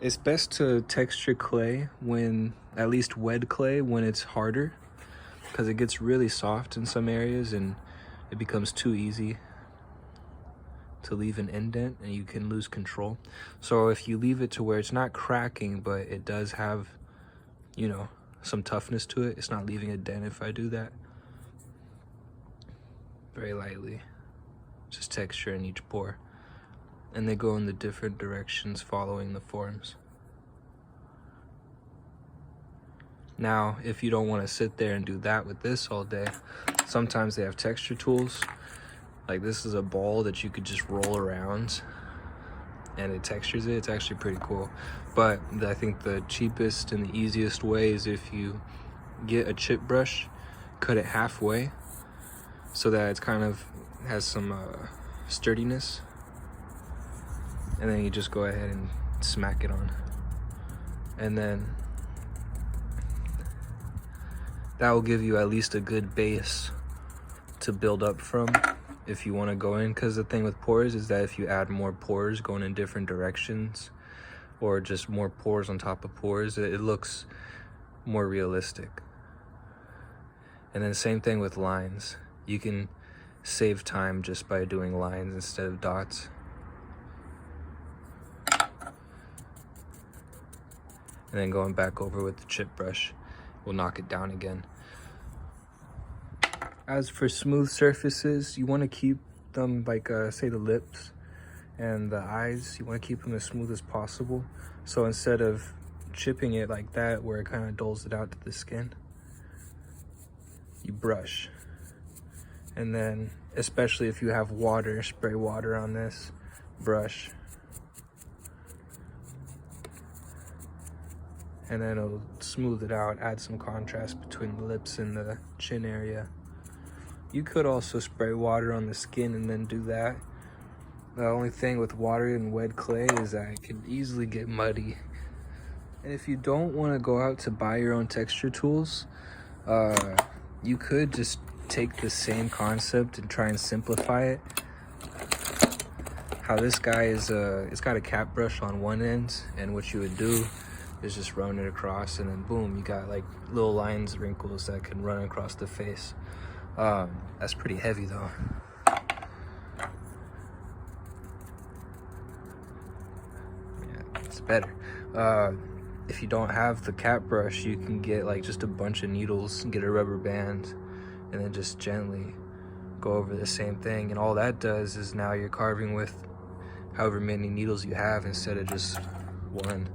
It's best to texture clay when, at least wet clay, when it's harder, because it gets really soft in some areas and it becomes too easy to leave an indent and you can lose control. So if you leave it to where it's not cracking, but it does have, you know, some toughness to it, it's not leaving a dent if I do that. Very lightly, just texture in each pore. And they go in the different directions following the forms. Now, if you don't want to sit there and do that with this all day, sometimes they have texture tools. Like this is a ball that you could just roll around and it textures it. It's actually pretty cool. But I think the cheapest and the easiest way is if you get a chip brush, cut it halfway so that it's kind of has some sturdiness, and then you just go ahead and smack it on, and then that will give you at least a good base to build up from if you want to go in. Because the thing with pores is that if you add more pores going in different directions, or just more pores on top of pores, it looks more realistic. And then same thing with lines. You can save time just by doing lines instead of dots. And then going back over with the chip brush will knock it down again. As for smooth surfaces, you want to keep them like say the lips and the eyes, you want to keep them as smooth as possible. So instead of chipping it like that where it kind of dulls it out to the skin, you brush. And then especially if you have water, spray water on this, brush. And then it'll smooth it out, add some contrast between the lips and the chin area. You could also spray water on the skin and then do that. The only thing with water and wet clay is that it can easily get muddy. And if you don't want to go out to buy your own texture tools, you could just take the same concept and try and simplify it. How this guy is, it's got a cap brush on one end, and what you would do is just run it across, and then boom, you got like little lines, wrinkles that can run across the face. That's pretty heavy though. Yeah, it's better. If you don't have the cap brush, you can get like just a bunch of needles and get a rubber band and then just gently go over the same thing. And all that does is now you're carving with however many needles you have instead of just one.